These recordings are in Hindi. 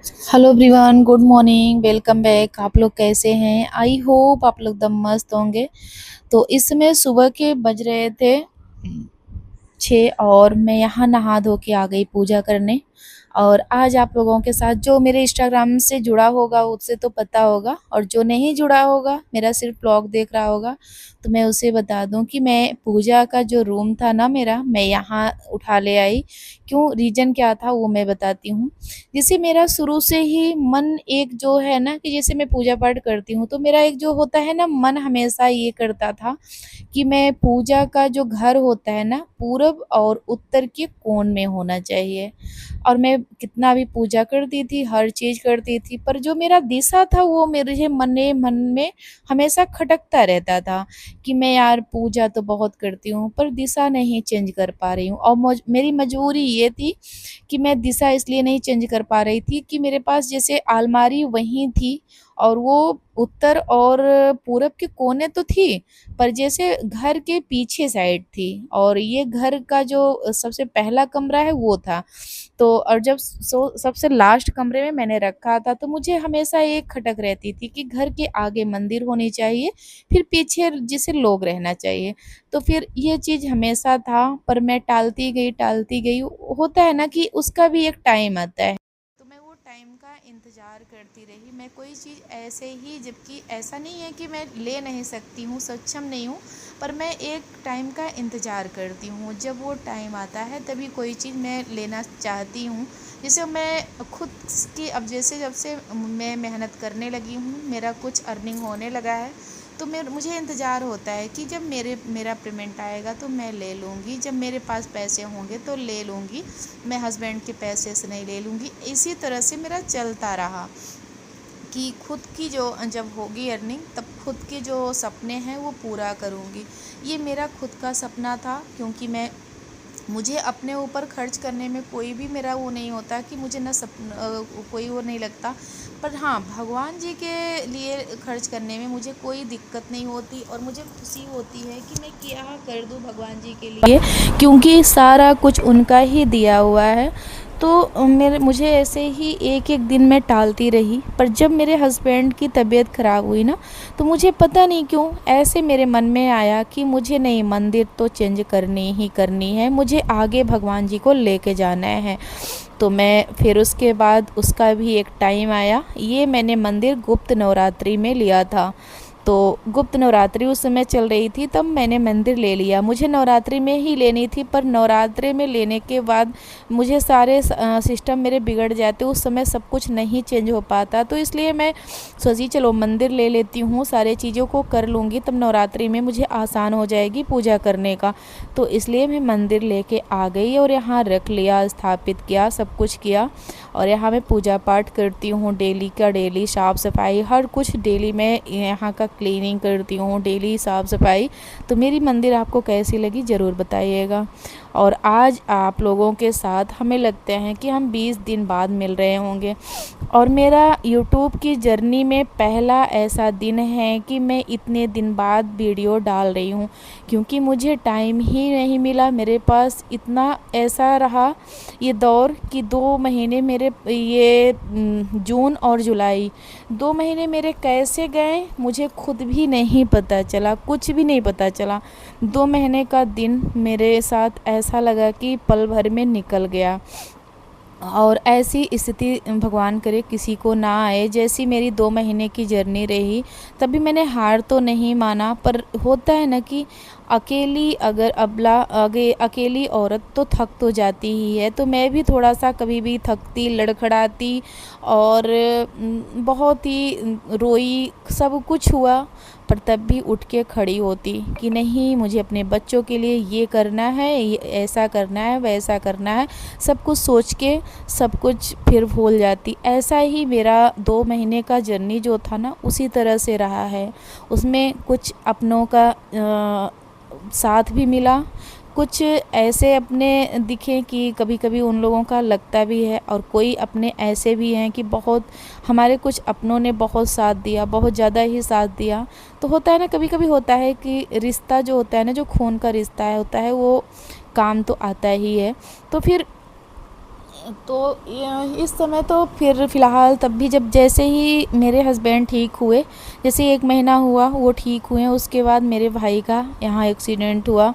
Hello everyone, good morning, welcome back. आप लोग कैसे हैं? आई होप आप लोग एकदम मस्त होंगे। तो इस समय सुबह के बज रहे थे 6 और मैं यहाँ नहा धो के आ गई पूजा करने। और आज आप लोगों के साथ जो मेरे इंस्टाग्राम से जुड़ा होगा उससे तो पता होगा, और जो नहीं जुड़ा होगा, मेरा सिर्फ ब्लॉग देख रहा होगा, तो मैं उसे बता दूं कि मैं पूजा का जो रूम था ना मेरा, मैं यहाँ उठा ले आई। क्यों, रीज़न क्या था वो मैं बताती हूँ। जैसे मेरा शुरू से ही मन एक जो है ना, कि जैसे मैं पूजा पाठ करती हूँ तो मेरा एक जो होता है ना, मन हमेशा ये करता था कि मैं पूजा का जो घर होता है ना, पूरब और उत्तर के कोण में होना चाहिए। और मैं कितना भी पूजा करती थी, हर चीज़ करती थी, पर जो मेरा दिशा था वो मेरे मन में हमेशा खटकता रहता था कि मैं यार पूजा तो बहुत करती हूँ पर दिशा नहीं चेंज कर पा रही हूँ। और मेरी मजबूरी ये थी कि मैं दिशा इसलिए नहीं चेंज कर पा रही थी कि मेरे पास जैसे अलमारी वहीं थी, और वो उत्तर और पूरब के कोने तो थी, पर जैसे घर के पीछे साइड थी, और ये घर का जो सबसे पहला कमरा है वो था। तो और जब सबसे लास्ट कमरे में मैंने रखा था, तो मुझे हमेशा एक खटक रहती थी कि घर के आगे मंदिर होनी चाहिए, फिर पीछे जिसे लोग रहना चाहिए। तो फिर ये चीज़ हमेशा था, पर मैं टालती गई। होता है ना कि उसका भी एक टाइम आता है। तो मैं वो टाइम का इंतज़ार करती रही, मैं कोई चीज़ ऐसे ही, जबकि ऐसा नहीं है कि मैं ले नहीं सकती हूँ, सक्षम नहीं हूँ, पर मैं एक टाइम का इंतज़ार करती हूँ। जब वो टाइम आता है तभी कोई चीज़ मैं लेना चाहती हूँ। जैसे मैं खुद की, अब जैसे जब से मैं मेहनत करने लगी हूँ, मेरा कुछ अर्निंग होने लगा है, तो मुझे इंतज़ार होता है कि जब मेरा पेमेंट आएगा तो मैं ले लूँगी, जब मेरे पास पैसे होंगे तो ले लूँगी, मैं हस्बैंड के पैसे से नहीं ले लूँगी। इसी तरह से मेरा चलता रहा कि खुद की जो जब होगी अर्निंग तब खुद के जो सपने हैं वो पूरा करूँगी। ये मेरा खुद का सपना था, क्योंकि मुझे अपने ऊपर खर्च करने में कोई भी मेरा वो नहीं होता कि मुझे कोई वो नहीं लगता। पर हाँ, भगवान जी के लिए खर्च करने में मुझे कोई दिक्कत नहीं होती, और मुझे खुशी होती है कि मैं क्या कर दूँ भगवान जी के लिए, क्योंकि सारा कुछ उनका ही दिया हुआ है। तो मुझे ऐसे ही एक एक दिन में टालती रही, पर जब मेरे हस्बैंड की तबीयत ख़राब हुई ना, तो मुझे पता नहीं क्यों ऐसे मेरे मन में आया कि मुझे नहीं, मंदिर तो चेंज करनी ही करनी है, मुझे आगे भगवान जी को लेके जाना है। तो मैं फिर उसके बाद उसका भी एक टाइम आया। ये मैंने मंदिर गुप्त नवरात्रि में लिया था। तो गुप्त नवरात्रि उस समय चल रही थी, तब मैंने मंदिर ले लिया। मुझे नवरात्रि में ही लेनी थी, पर नवरात्रि में लेने के बाद मुझे सारे सिस्टम मेरे बिगड़ जाते, उस समय सब कुछ नहीं चेंज हो पाता। तो इसलिए मैं सोची चलो मंदिर ले लेती हूँ, सारे चीज़ों को कर लूँगी, तब नवरात्रि में मुझे आसान हो जाएगी पूजा करने का। तो इसलिए मैं मंदिर लेके आ गई और यहाँ रख लिया, स्थापित किया, सब कुछ किया। और यहाँ मैं पूजा पाठ करती हूँ, डेली का डेली साफ़ सफाई, हर कुछ डेली मैं यहाँ का क्लीनिंग करती हूँ, डेली साफ़ सफाई। तो मेरी मंदिर आपको कैसी लगी ज़रूर बताइएगा। और आज आप लोगों के साथ हमें लगते हैं कि हम 20 दिन बाद मिल रहे होंगे, और मेरा यूट्यूब की जर्नी में पहला ऐसा दिन है कि मैं इतने दिन बाद वीडियो डाल रही हूँ, क्योंकि मुझे टाइम ही नहीं मिला। मेरे पास इतना ऐसा रहा ये दौर कि 2 महीने मेरे, ये जून और जुलाई 2 महीने मेरे कैसे गए मुझे खुद भी नहीं पता चला, कुछ भी नहीं पता चला। 2 महीने का दिन मेरे साथ ऐसा लगा कि पल भर में निकल गया। और ऐसी स्थिति भगवान करे किसी को ना आए, जैसी मेरी 2 महीने की जर्नी रही। तभी मैंने हार तो नहीं माना, पर होता है ना कि अकेली अगर अबला आगे अकेली औरत तो थक तो जाती ही है। तो मैं भी थोड़ा सा कभी भी थकती, लड़खड़ाती, और बहुत ही रोई, सब कुछ हुआ, पर तब भी उठ के खड़ी होती कि नहीं, मुझे अपने बच्चों के लिए ये करना है, ये ऐसा करना है, वैसा करना है, सब कुछ सोच के सब कुछ फिर भूल जाती। ऐसा ही मेरा 2 महीने का जर्नी जो था ना, उसी तरह से रहा है। उसमें कुछ अपनों का साथ भी मिला, कुछ ऐसे अपने दिखे कि कभी कभी उन लोगों का लगता भी है, और कोई अपने ऐसे भी हैं कि बहुत, हमारे कुछ अपनों ने बहुत साथ दिया, बहुत ज़्यादा ही साथ दिया। तो होता है ना, कभी कभी होता है कि रिश्ता जो होता है ना, जो खून का रिश्ता है होता है, वो काम तो आता ही है। तो फिर तो इस समय तो फिर फ़िलहाल तब भी जब जैसे ही मेरे हस्बैंड ठीक हुए, जैसे 1 महीना हुआ वो ठीक हुए, उसके बाद मेरे भाई का यहाँ एक्सीडेंट हुआ।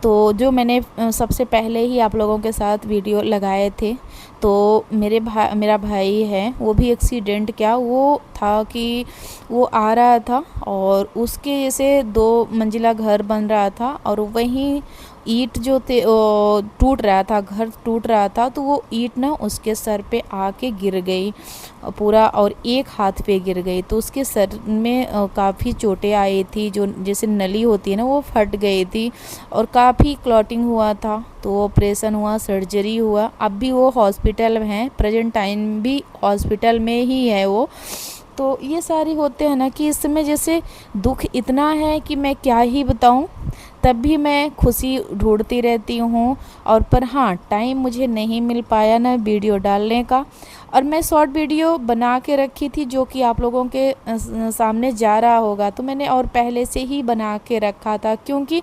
तो जो मैंने सबसे पहले ही आप लोगों के साथ वीडियो लगाए थे, तो मेरा भाई है, वो भी एक्सीडेंट क्या वो था कि वो आ रहा था और उसके जैसे 2 मंजिला घर बन रहा था और वहीं ईंट जो थे टूट रहा था, घर टूट रहा था, तो वो ईंट ना उसके सर पे आके गिर गई पूरा, और एक हाथ पे गिर गई, तो उसके सर में काफ़ी चोटें आई थी, जो जैसे नली होती है ना वो फट गई थी और काफ़ी क्लॉटिंग हुआ था। तो ऑपरेशन हुआ, सर्जरी हुआ, अब भी वो हॉस्पिटल में है, प्रेजेंट टाइम भी हॉस्पिटल में ही है वो। तो ये सारी होते हैं ना कि इस समय जैसे दुख इतना है कि मैं क्या ही बताऊं, तब भी मैं खुशी ढूंढती रहती हूँ। और पर हाँ, टाइम मुझे नहीं मिल पाया ना वीडियो डालने का। और मैं शॉर्ट वीडियो बना के रखी थी जो कि आप लोगों के सामने जा रहा होगा, तो मैंने और पहले से ही बना के रखा था, क्योंकि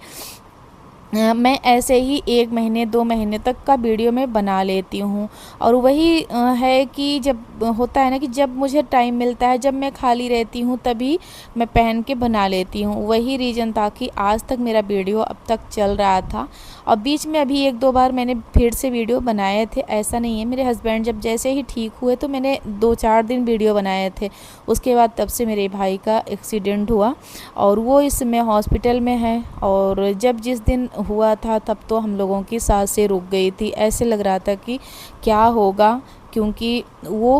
मैं ऐसे ही 1 महीने 2 महीने तक का वीडियो मैं बना लेती हूँ। और वही है कि जब होता है ना कि जब मुझे टाइम मिलता है, जब मैं खाली रहती हूँ तभी मैं पहन के बना लेती हूँ। वही रीज़न था कि आज तक मेरा वीडियो अब तक चल रहा था और बीच में अभी 1-2 बार मैंने फिर से वीडियो बनाए थे, ऐसा नहीं है। मेरे हस्बैंड जब जैसे ही ठीक हुए तो मैंने 2-4 दिन वीडियो बनाए थे। उसके बाद तब से मेरे भाई का एक्सीडेंट हुआ और वो इस समय हॉस्पिटल में है। और जब जिस दिन हुआ था तब तो हम लोगों की सांसें रुक गई थी, ऐसे लग रहा था कि क्या होगा, क्योंकि वो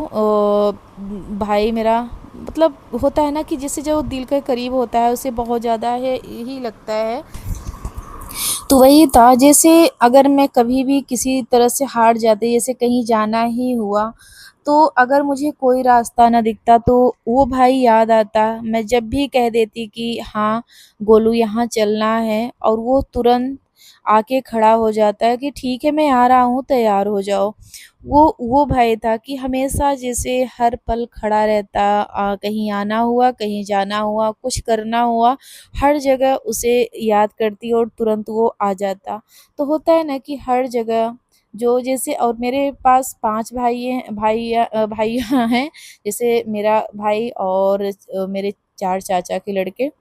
भाई मेरा, मतलब होता है ना कि जिससे जो दिल के करीब होता है उसे बहुत ज़्यादा है ही लगता है। तो वही था, जैसे अगर मैं कभी भी किसी तरह से हार जाती, जैसे कहीं जाना ही हुआ, तो अगर मुझे कोई रास्ता ना दिखता तो वो भाई याद आता। मैं जब भी कह देती कि हाँ गोलू यहाँ चलना है, और वो तुरंत आके खड़ा हो जाता है कि ठीक है मैं आ रहा हूँ, तैयार हो जाओ। वो भाई था कि हमेशा जैसे हर पल खड़ा रहता, कहीं आना हुआ, कहीं जाना हुआ, कुछ करना हुआ, हर जगह उसे याद करती और तुरंत वो आ जाता। तो होता है ना कि हर जगह जो जैसे, और मेरे पास 5 भाइयाँ हैं, जैसे मेरा भाई और मेरे 4 चाचा के लड़के।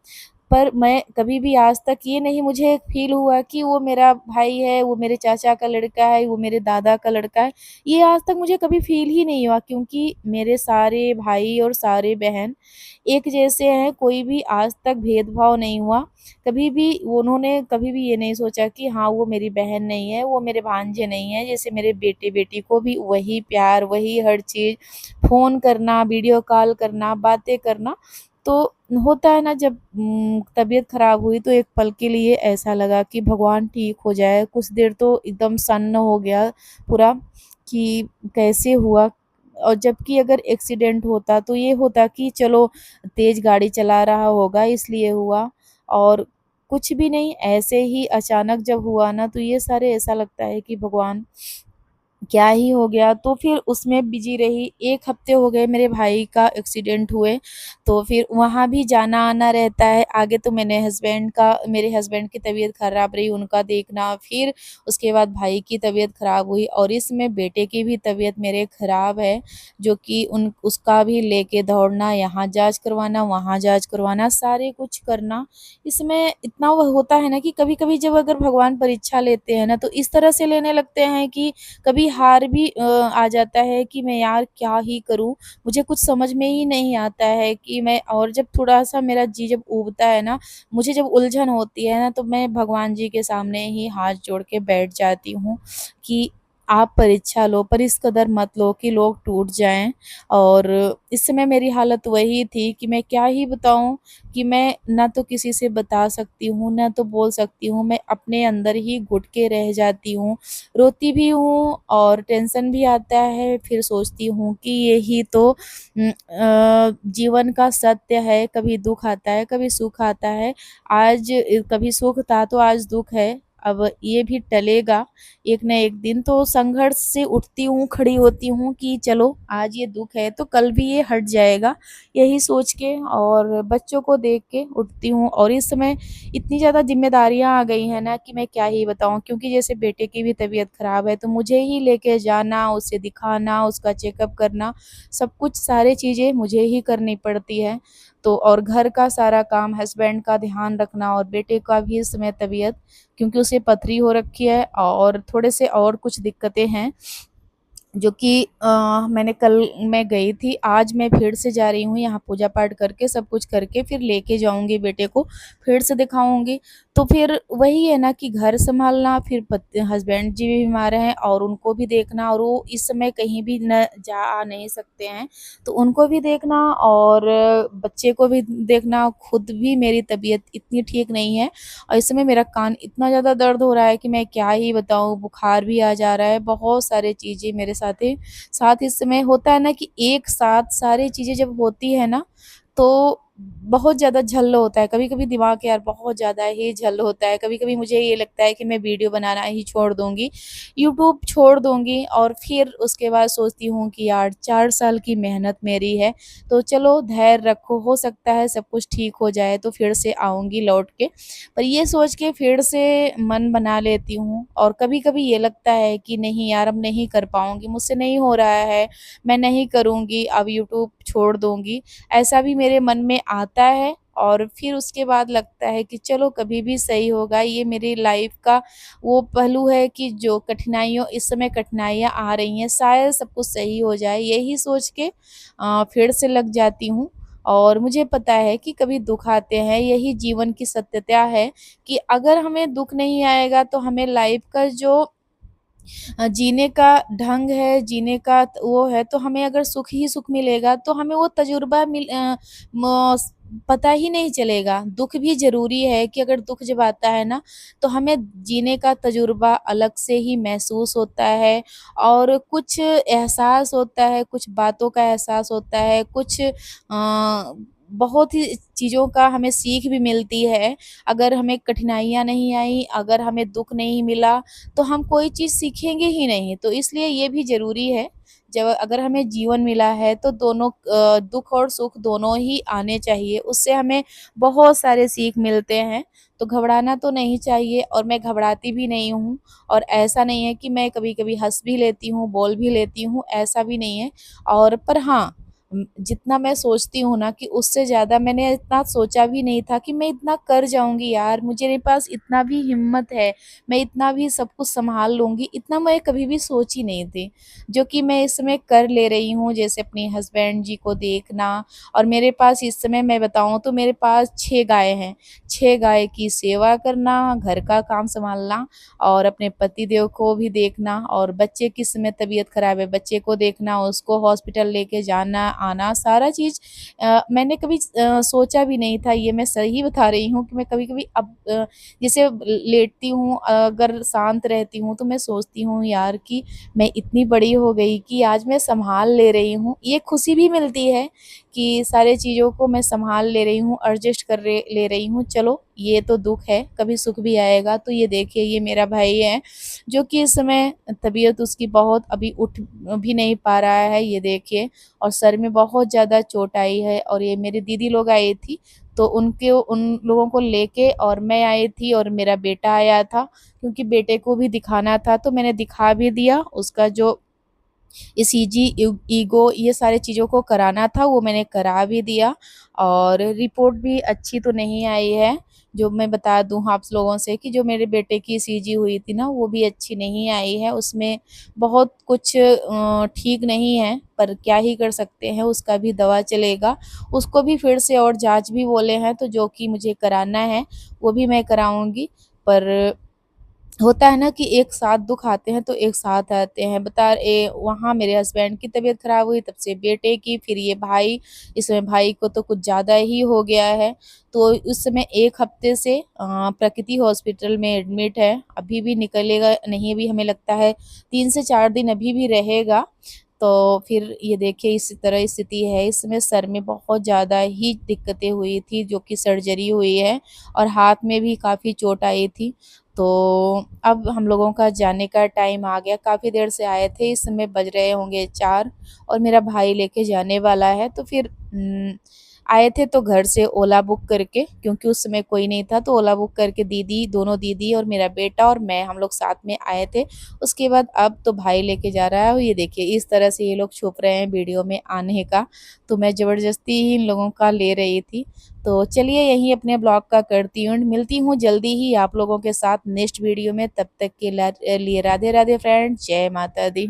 पर मैं कभी भी आज तक ये नहीं मुझे फ़ील हुआ कि वो मेरा भाई है, वो मेरे चाचा का लड़का है, वो मेरे दादा का लड़का है। ये आज तक मुझे कभी फ़ील ही नहीं हुआ, क्योंकि मेरे सारे भाई और सारे बहन एक जैसे हैं, कोई भी आज तक भेदभाव नहीं हुआ। कभी भी उन्होंने कभी भी ये नहीं सोचा कि हाँ, वो मेरी बहन नहीं है, वो मेरे भांजे नहीं हैं। जैसे मेरे बेटे-बेटी को भी वही प्यार, वही हर चीज़, फ़ोन करना, वीडियो कॉल करना, बातें करना। तो होता है ना जब तबीयत ख़राब हुई तो एक पल के लिए ऐसा लगा कि भगवान ठीक हो जाए। कुछ देर तो एकदम सन्न हो गया पूरा कि कैसे हुआ। और जबकि अगर एक्सीडेंट होता तो ये होता कि चलो तेज़ गाड़ी चला रहा होगा इसलिए हुआ, और कुछ भी नहीं, ऐसे ही अचानक जब हुआ ना तो ये सारे ऐसा लगता है कि भगवान क्या ही हो गया। तो फिर उसमें बिज़ी रही। 1 हफ़्ते हो गए मेरे भाई का एक्सीडेंट हुए, तो फिर वहाँ भी जाना-आना रहता है। आगे तो मेरे हस्बैंड की तबीयत ख़राब रही, उनका देखना, फिर उसके बाद भाई की तबीयत ख़राब हुई और इसमें बेटे की भी तबीयत मेरे ख़राब है, जो कि उन उसका भी लेके दौड़ना, यहाँ जाँच करवाना, वहाँ जाँच करवाना, सारे कुछ करना। इसमें इतना वो होता है ना कि कभी-कभी जब अगर भगवान परीक्षा लेते हैं ना, तो इस तरह से लेने लगते हैं कि कभी हार भी आ जाता है कि मैं यार क्या ही करूँ? मुझे कुछ समझ में ही नहीं आता है कि मैं, और जब थोड़ा-सा मेरा जी जब ऊबता है ना, मुझे जब उलझन होती है ना, तो मैं भगवान जी के सामने ही हाथ जोड़ के बैठ जाती हूँ कि आप परीक्षा लो, पर इस कदर मत लो कि लोग टूट जाएँ। और इस समय मेरी हालत वही थी कि मैं क्या ही बताऊँ, कि मैं ना तो किसी से बता सकती हूँ, ना तो बोल सकती हूँ, मैं अपने अंदर ही घुट के रह जाती हूँ। रोती भी हूँ और टेंशन भी आता है, फिर सोचती हूँ कि यही तो जीवन का सत्य है, कभी दुःख आता है, कभी सुख आता है। आज कभी सुख था तो आज दुःख है, अब ये भी टलेगा एक ना एक दिन। तो संघर्ष से उठती हूँ, खड़ी होती हूँ कि चलो आज ये दुःख है तो कल भी ये हट जाएगा, यही सोच के और बच्चों को देख के उठती हूँ। और इस समय इतनी ज़्यादा ज़िम्मेदारियाँ आ गई हैं ना कि मैं क्या ही बताऊँ, क्योंकि जैसे बेटे की भी तबीयत ख़राब है तो मुझे ही लेके जाना, उसे दिखाना, उसका चेकअप करना, सब कुछ सारी चीज़ें मुझे ही करनी पड़ती है। तो और घर का सारा काम, हस्बैंड का ध्यान रखना और बेटे का भी इस समय तबीयत, क्योंकि उसे पथरी हो रखी है और थोड़े से और कुछ दिक्कतें हैं जो कि मैंने कल मैं गई थी, आज मैं फिर से जा रही हूँ यहाँ पूजा पाठ करके, सब कुछ करके फिर लेके जाऊँगी बेटे को, फिर से दिखाऊँगी। तो फिर वही है ना कि घर सँभालना, फिर हस्बैंड जी भी बीमार हैं और उनको भी देखना, और वो इस समय कहीं भी न जा आ नहीं सकते हैं, तो उनको भी देखना और बच्चे को भी देखना, खुद भी मेरी तबीयत इतनी ठीक नहीं है। और इस समय मेरा कान इतना ज़्यादा दर्द हो रहा है कि मैं क्या ही बताऊँ, बुखार भी आ जा रहा है, बहुत सारी चीज़ें मेरे साथ है। साथ इस समय होता है ना कि एक साथ सारी चीज़ें जब होती है ना, तो बहुत ज़्यादा झल्ल होता है। कभी-कभी दिमाग यार बहुत ज़्यादा ही झल्ल होता है। कभी-कभी मुझे ये लगता है कि मैं वीडियो बनाना ही छोड़ दूँगी, यूट्यूब छोड़ दूँगी, और फिर उसके बाद सोचती हूँ कि यार 4 साल की मेहनत मेरी है, तो चलो धैर्य रखो, हो सकता है सब कुछ ठीक हो जाए तो फिर से आऊँगी लौट के। पर ये सोच के फिर से मन बना लेती हूँ, और कभी-कभी ये लगता है कि नहीं यार अब नहीं कर पाऊँगी, मुझसे नहीं हो रहा है, मैं नहीं करूँगी, अब यूट्यूब छोड़ दूँगी। ऐसा भी मेरे मन में आता है, और फिर उसके बाद लगता है कि चलो कभी भी सही होगा। ये मेरी लाइफ़ का वो पहलू है कि जो कठिनाइयों इस समय कठिनाइयाँ आ रही हैं, शायद सब कुछ सही हो जाए, यही सोच के फिर से लग जाती हूँ। और मुझे पता है कि कभी दुःख आते हैं, यही जीवन की सत्यता है कि अगर हमें दुःख नहीं आएगा तो हमें लाइफ़ का जो जीने का ढंग है, जीने का वो है, तो हमें अगर सुख ही सुख मिलेगा तो हमें वो तजुर्बा म पता ही नहीं चलेगा। दुःख भी ज़रूरी है कि अगर दुःख जब आता है ना, तो हमें जीने का तजुर्बा अलग से ही महसूस होता है, और कुछ एहसास होता है, कुछ बातों का एहसास होता है, कुछ बहुत ही चीज़ों का हमें सीख भी मिलती है। अगर हमें कठिनाइयाँ नहीं आई, अगर हमें दुःख नहीं मिला, तो हम कोई चीज़ सीखेंगे ही नहीं। तो इसलिए ये भी ज़रूरी है, जब अगर हमें जीवन मिला है तो दोनों दुःख और सुख दोनों ही आने चाहिए, उससे हमें बहुत सारे सीख मिलते हैं। तो घबराना तो नहीं चाहिए, और मैं घबराती भी नहीं हूँ, और ऐसा नहीं है कि मैं कभी-कभी हँस भी लेती हूँ, बोल भी लेती हूँ, ऐसा भी नहीं है। और पर हाँ, जितना मैं सोचती हूँ ना कि उससे ज़्यादा मैंने इतना सोचा भी नहीं था कि मैं इतना कर जाऊँगी यार, मेरे पास इतना भी हिम्मत है, मैं इतना भी सब कुछ सँभाल लूँगी, इतना मैं कभी भी सोची नहीं थी। जो कि मैं इस समय कर ले रही हूँ, जैसे अपने हस्बैंड जी को देखना, और मेरे पास इस समय मैं बताऊँ तो मेरे पास 6 गाय हैं। 6 गाय की सेवा करना, घर का काम सँभालना, और अपने पतिदेव को भी देखना, और बच्चे की इस समय तबीयत ख़राब है, बच्चे को देखना, उसको हॉस्पिटल लेके जाना, आना, सारा चीज़ मैंने कभी सोचा भी नहीं था। ये मैं सही बता रही हूँ कि मैं कभी-कभी अब जैसे लेटती हूँ, अगर शांत रहती हूँ तो मैं सोचती हूँ यार कि मैं इतनी बड़ी हो गई कि आज मैं सँभाल ले रही हूँ। ये खुशी भी मिलती है कि सारी चीज़ों को मैं सँभाल ले रही हूँ, एडजस्ट कर रे ले रही हूँ। चलो ये तो दुःख है, कभी सुख भी आएगा। तो ये देखिए, ये मेरा भाई है, जो कि इस समय तबीयत उसकी बहुत अभी उठ भी नहीं पा रहा है, ये देखिए, और सर में बहुत ज़्यादा चोट आई है। और ये मेरी दीदी लोग आई थी, तो उन लोगों को लेके और मैं आई थी, और मेरा बेटा आया था, क्योंकि बेटे को भी दिखाना था, तो मैंने दिखा भी दिया। उसका जो ईसीजी, ईगो, ये सारी चीज़ों को कराना था, वो मैंने करा भी दिया, और रिपोर्ट भी अच्छी तो नहीं आई है। जो मैं बता दूँ आप लोगों से कि जो मेरे बेटे की ईसीजी हुई थी ना, वो भी अच्छी नहीं आई है। उसमें बहुत कुछ ठीक नहीं है, पर क्या ही कर सकते हैं, उसका भी दवा चलेगा। उसको भी फिर से और जाँच भी बोले हैं, तो जो कि मुझे कराना है, वो भी मैं कराऊँगी। पर होता है ना कि एक साथ दुःख आते हैं तो एक साथ आते हैं। वहाँ मेरे हस्बैंड की तबीयत ख़राब हुई, तब से बेटे की, फिर ये भाई, इस समय भाई को तो कुछ ज़्यादा ही हो गया है। तो उस समय 1 हफ़्ते से प्रकृति हॉस्पिटल में एडमिट है, अभी भी निकलेगा नहीं, अभी हमें लगता है 3 से 4 दिन अभी भी रहेगा। तो फिर ये देखिए इस तरह स्थिति है, इसमें सर में बहुत ज़्यादा ही दिक्कतें हुई थी, जो कि सर्जरी हुई है, और हाथ में भी काफ़ी चोट आई थी। तो अब हम लोगों का जाने का टाइम आ गया, काफ़ी देर से आए थे, इस समय बज रहे होंगे 4 और मेरा भाई लेके जाने वाला है। तो फिर आए थे तो घर से ओला बुक करके, क्योंकि उस समय कोई नहीं था, तो ओला बुक करके दीदी, दोनों दीदी और मेरा बेटा और मैं, हम लोग साथ में आए थे। उसके बाद अब तो भाई लेके जा रहा है और ये देखिए इस तरह से ये लोग छुप रहे हैं वीडियो में आने का, तो मैं ज़बरदस्ती ही इन लोगों का ले रही थी। तो चलिए यहीं अपने ब्लॉग का करती हूँ, मिलती हूँ जल्दी ही आप लोगों के साथ नेक्स्ट वीडियो में। तब तक के लिए राधे राधे फ्रेंड्स, जय माता दी।